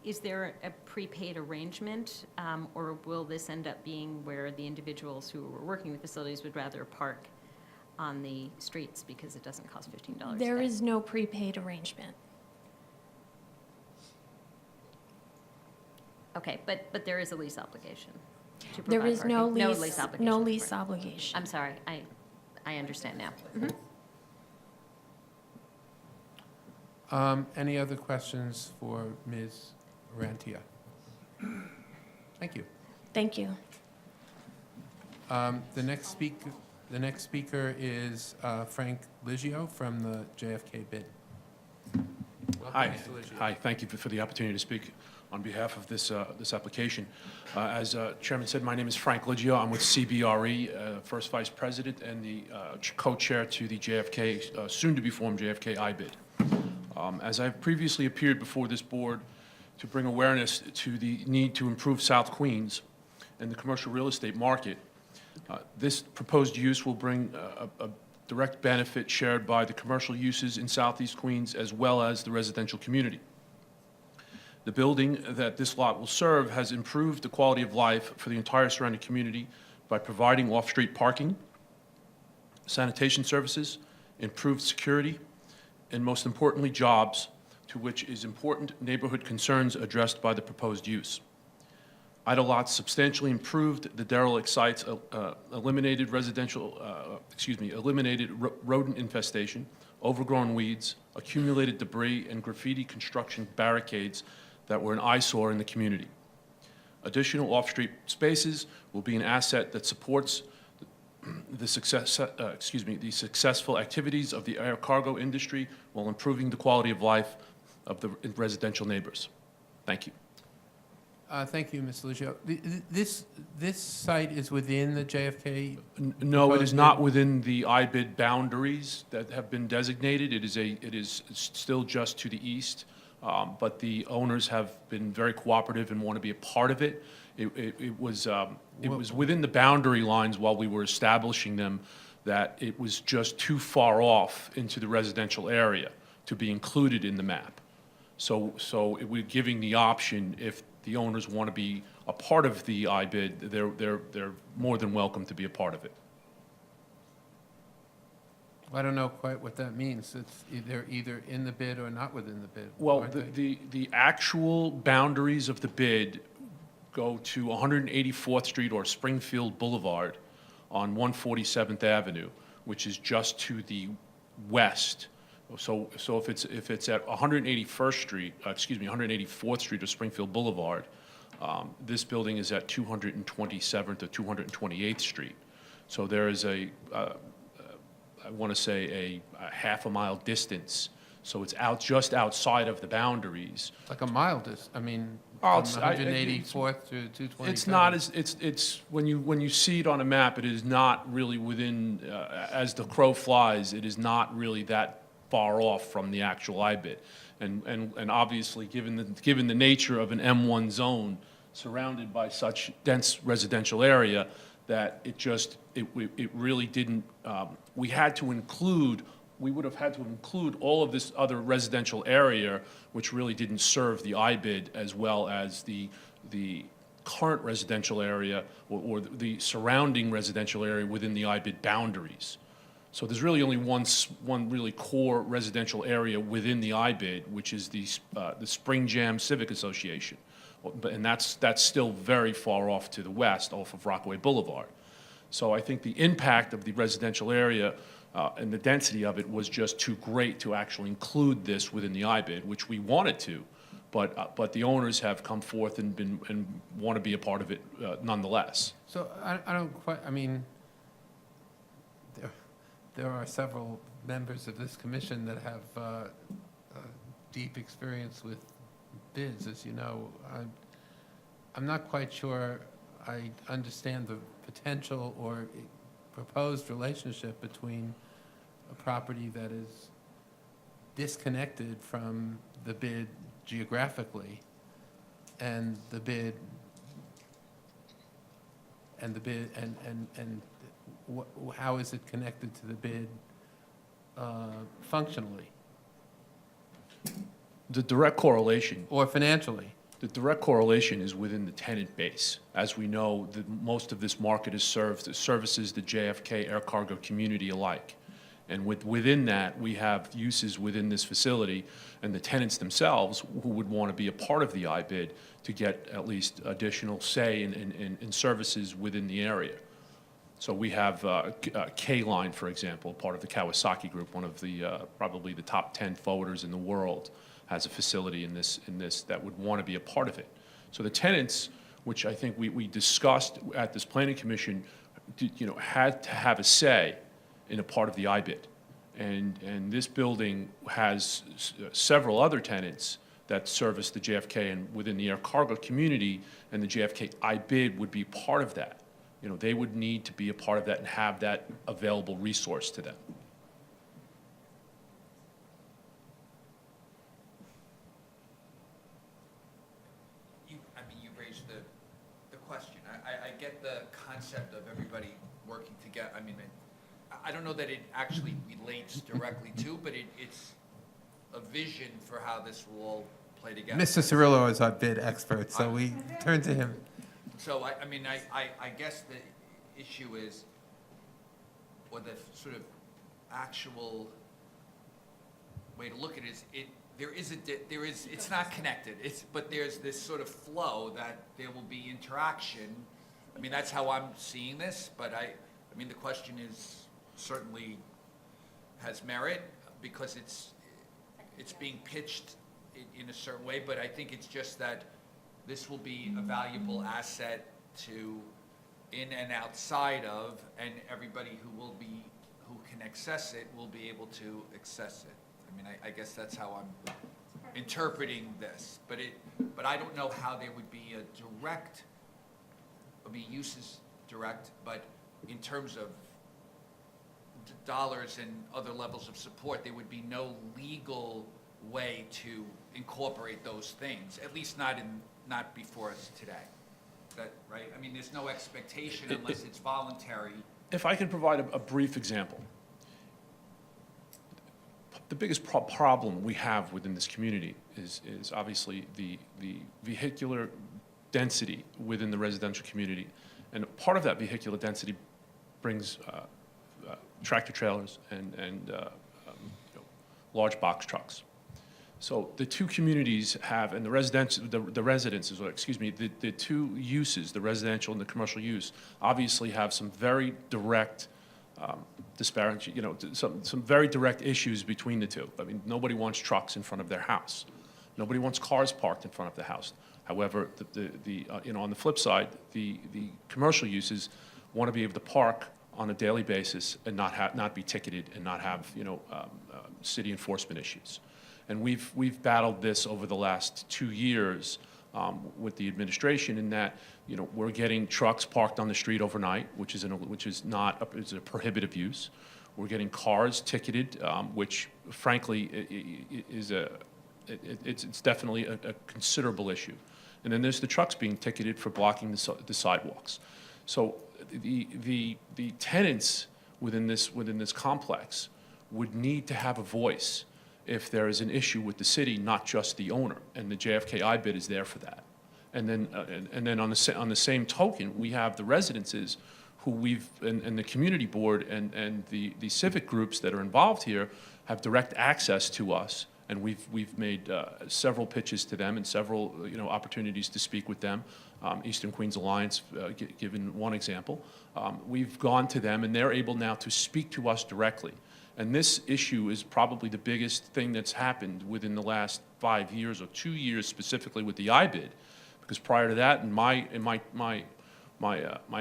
is there a prepaid arrangement, or will this end up being where the individuals who are working the facilities would rather park on the streets because it doesn't cost $15 a day? There is no prepaid arrangement. Okay, but there is a lease obligation to There provide is no parking. lease obligation. no lease Right. obligation. I'm sorry, I understand now. Any other questions for Ms. Rantia? Thank you. Thank you. The next speaker is Frank Liggio from the JFK bid. Welcome, Hi. Mr. Liggio. Hi, thank you for the opportunity to speak on behalf of this application. As Chairman said, my name is Frank Liggio. I'm with CBRE, First Vice President and the co-chair to the JFK, soon-to-be-formed JFK IBID. As I've previously appeared before this board to bring awareness to the need to improve South Queens and the commercial real estate market, this proposed use will bring a direct benefit shared by the commercial uses in Southeast Queens as well as the residential community. The building that this lot will serve has improved the quality of life for the entire surrounding community by providing off-street parking, sanitation services, improved security, and most importantly, jobs, to which is important neighborhood concerns addressed by the proposed use. Idle lots substantially improved the derelict sites, eliminated rodent infestation, overgrown weeds, accumulated debris, and graffiti construction barricades that were an eyesore in the community. Additional off-street spaces will be an asset that supports the successful activities of the air cargo industry while improving the quality of life of the residential neighbors. Thank you. Thank you, Mr. Liggio. This site is within the JFK? No, it is proposed not bid? within the IBID boundaries that have been designated. It is still just to the east, but the owners have been very cooperative and want to be a part of it. It was within the boundary lines while we were establishing them that it was just too far off into the residential area to be included in the map. So we're giving the option if the owners want to be a part of the IBID, they're more than welcome to be a part of it. I don't know quite what that means. It's either in the bid or not within the bid. Well, aren't they? the actual boundaries of the bid go to 184th Street or Springfield Boulevard on 147th Avenue, which is just to the west. So if it's at 184th Street or Springfield Boulevard, this building is at 227th or 228th Street. So there is I want to say a half a mile distance. So it's just outside of the boundaries. Like a mile from It's 184th to 227th. It's not it's when you see it on a map, it is not really within, as the crow flies, it is not really that far off from the actual IBID. And obviously, given the nature of an M1 zone surrounded by such dense residential area, that it really didn't, we had to include we would have had to include all of this other residential area, which really didn't serve the IBID, as well as the current residential area or the surrounding residential area within the IBID boundaries. So there's really only one really core residential area within the IBID, which is the Spring Jam Civic Association. And that's still very far off to the west, off of Rockaway Boulevard. So I think the impact of the residential area and the density of it was just too great to actually include this within the IBID, which we wanted to, but the owners have come forth and want to be a part of it nonetheless. So I don't quite, I mean, there are several members of this commission that have deep experience with bids, as you know. I'm not quite sure I understand the potential or proposed relationship between a property that is disconnected from the bid geographically and the bid and how is it connected to the bid functionally The direct correlation or financially? The direct correlation is within the tenant base. As we know, most of this market services the JFK air cargo community alike. And within that, we have uses within this facility, and the tenants themselves who would want to be a part of the IBID to get at least additional say in services within the area. So we have K-Line, for example, part of the Kawasaki Group, one of the probably the top 10 forwarders in the world, has a facility in this that would want to be a part of it. So the tenants, which I think we discussed at this planning commission, had to have a say in a part of the IBID. And this building has several other tenants that service the JFK and within the air cargo community, and the JFK IBID would be part of that. They would need to be a part of that and have that available resource to them. You raised the question. I get the concept of everybody working together. I mean, I don't know that it actually relates directly to, but it's a vision for how this will all play together. Mr. Cirillo is our bid expert, so we turn to him. So, I guess the issue is, or the sort of actual way to look at it is, it's not connected, but there's this sort of flow that there will be interaction. I mean, that's how I'm seeing this, but I mean, the question is certainly has merit because it's being pitched in a certain way, but I think it's just that this will be a valuable asset to in and outside of, and everybody who can access it will be able to access it. I mean, I guess that's how I'm interpreting this, but I don't know how there would be a direct, uses direct, but in terms of dollars and other levels of support, there would be no legal way to incorporate those things, at least not before us today. Is that right? I mean, there's no expectation unless it's voluntary. If I can provide a brief example. The biggest problem we have within this community is obviously the vehicular density within the residential community. And part of that vehicular density brings tractor trailers and large box trucks. So the two communities have, and the two uses, the residential and the commercial use, obviously have some very direct disparity, some very direct issues between the two. I mean, nobody wants trucks in front of their house. Nobody wants cars parked in front of the house. However, on the flip side, the commercial uses want to be able to park on a daily basis and not be ticketed and not have city enforcement issues. And we've battled this over the last 2 years with the administration in that we're getting trucks parked on the street overnight, which is a prohibitive use. We're getting cars ticketed, which frankly it's definitely a considerable issue. And then there's the trucks being ticketed for blocking the sidewalks. So the tenants within this complex would need to have a voice if there is an issue with the city, not just the owner, and the JFK IBID is there for that. And then on the same token, we have the residences who and the community board and the civic groups that are involved here have direct access to us, and we've made several pitches to them and several opportunities to speak with them. Eastern Queens Alliance, given one example, we've gone to them and they're able now to speak to us directly. And this issue is probably the biggest thing that's happened within the last 5 years or 2 years specifically with the IBID, because prior to that, in my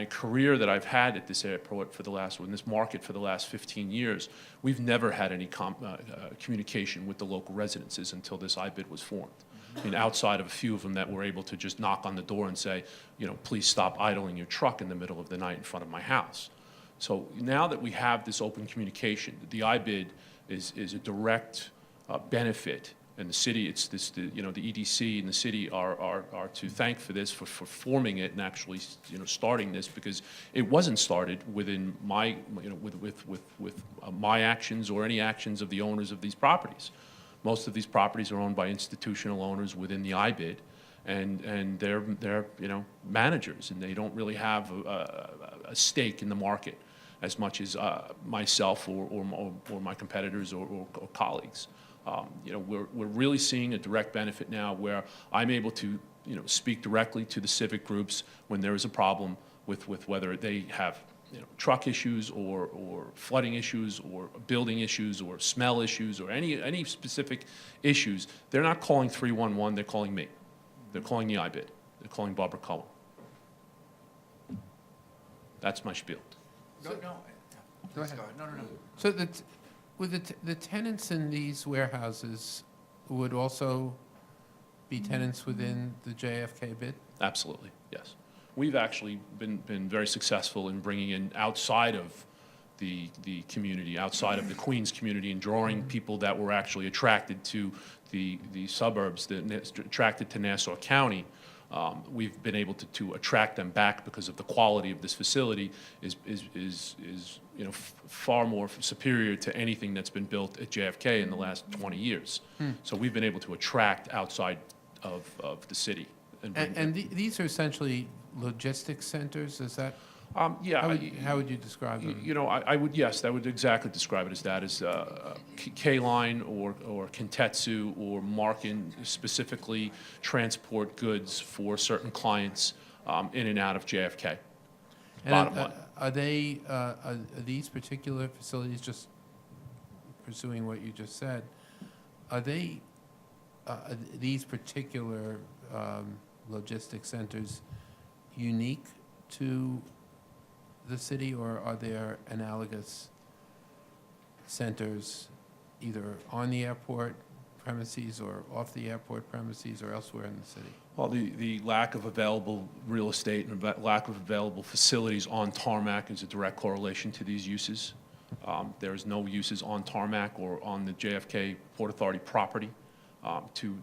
career that I've had at this airport in this market for the last 15 years, we've never had any communication with the local residences until this IBID was formed. I mean, outside of a few of them that were able to just knock on the door and say, please stop idling your truck in the middle of the night in front of my house. So now that we have this open communication, the IBID is a direct benefit. And the city, the EDC and the city are to thank for this, for forming it and actually, starting this, because it wasn't started within my, with my actions or any actions of the owners of these properties. Most of these properties are owned by institutional owners within the IBID, and they're managers, and they don't really have a stake in the market as much as myself or my competitors or colleagues. We're really seeing a direct benefit now where I'm able to, speak directly to the civic groups when there is a problem with whether they have, truck issues or flooding issues or building issues or smell issues or any specific issues. They're not calling 311, they're calling me. They're calling the IBID. They're calling Barbara Cohen. That's my spiel. No. Go ahead. No. So would the tenants in these warehouses would also be tenants within the JFK bid? Absolutely, yes. We've actually been very successful in bringing in outside of the community, outside of the Queens community, and drawing people that were actually attracted to the suburbs, attracted to Nassau County. We've been able to attract them back because of the quality of this facility is far more superior to anything that's been built at JFK in the last 20 years. So we've been able to attract outside of the city. These are essentially logistics centers, is that? Yeah. How would you describe them? I would exactly describe it as that, as K-Line or Kintetsu or Markin specifically transport goods for certain clients in and out of JFK. Bottom line. Are these particular facilities, just pursuing what you just said, are these particular logistics centers unique to the city, or are there analogous centers either on the airport premises or off the airport premises or elsewhere in the city? Well, the lack of available real estate and lack of available facilities on tarmac is a direct correlation to these uses. There's no uses on tarmac or on the JFK Port Authority property to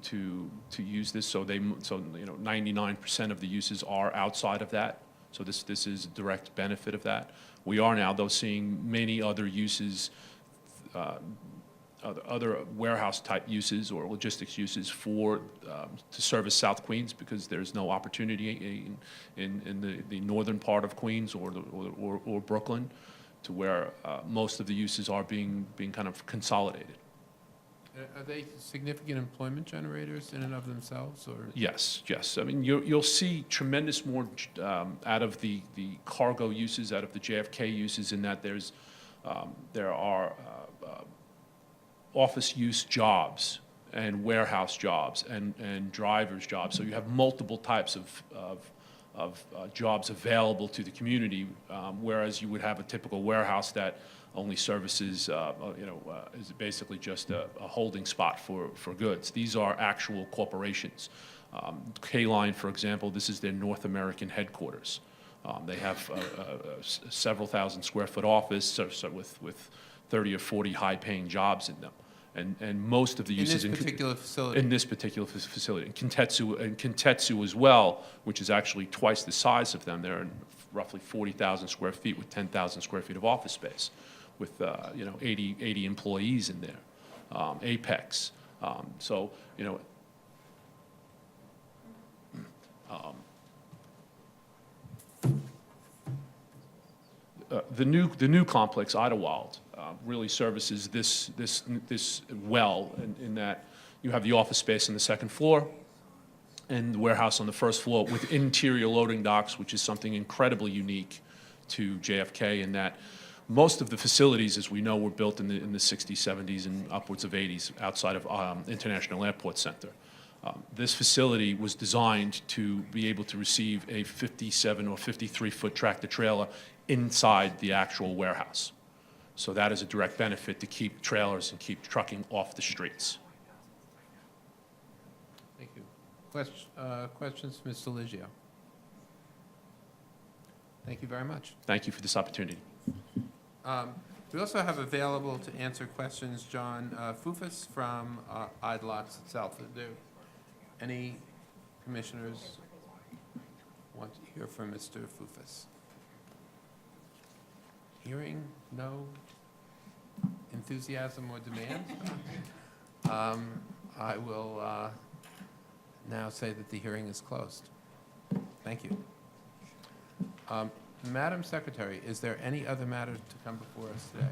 use this. So 99% of the uses are outside of that. So this is a direct benefit of that. We are now, though, seeing many other uses, other warehouse-type uses or logistics uses to service South Queens, because there's no opportunity in the northern part of Queens or Brooklyn, to where most of the uses are being kind of consolidated. Are they significant employment generators in and of themselves, or? Yes. I mean, you'll see tremendous more out of the cargo uses, out of the JFK uses, in that there are office use jobs and warehouse jobs and drivers jobs. So you have multiple types of jobs available to the community, whereas you would have a typical warehouse that only services, is basically just a holding spot for goods. These are actual corporations. K-Line, for example, this is their North American headquarters. They have a several thousand square foot office with 30 or 40 high-paying jobs in them. And most of the uses in this particular facility. In this particular facility. And Kintetsu as well, which is actually twice the size of them. They're in roughly 40,000 square feet with 10,000 square feet of office space. with 80 employees in there, Apex. So, the new complex, Idlewild, really services this well in that you have the office space on the second floor and the warehouse on the first floor with interior loading docks, which is something incredibly unique to JFK in that most of the facilities, as we know, were built in the 60s, 70s, and upwards of 80s outside of International Airport Center. This facility was designed to be able to receive a 57 or 53-foot tractor trailer inside the actual warehouse. So that is a direct benefit to keep trailers and keep trucking off the streets. Thank you. Questions, Mr. Liggio? Thank you very much. Thank you for this opportunity. We also have available to answer questions John Fufus from Idlots itself. Are there any commissioners want to hear from Mr. Fufus? Hearing no enthusiasm or demand, I will now say that the hearing is closed. Thank you. Madam Secretary, is there any other matter to come before us today?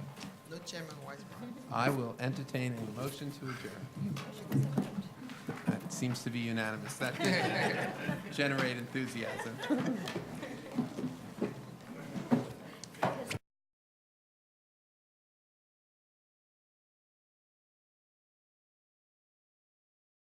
No, Chairman Weisbrod. I will entertain a motion to adjourn. That seems to be unanimous. That did generate enthusiasm.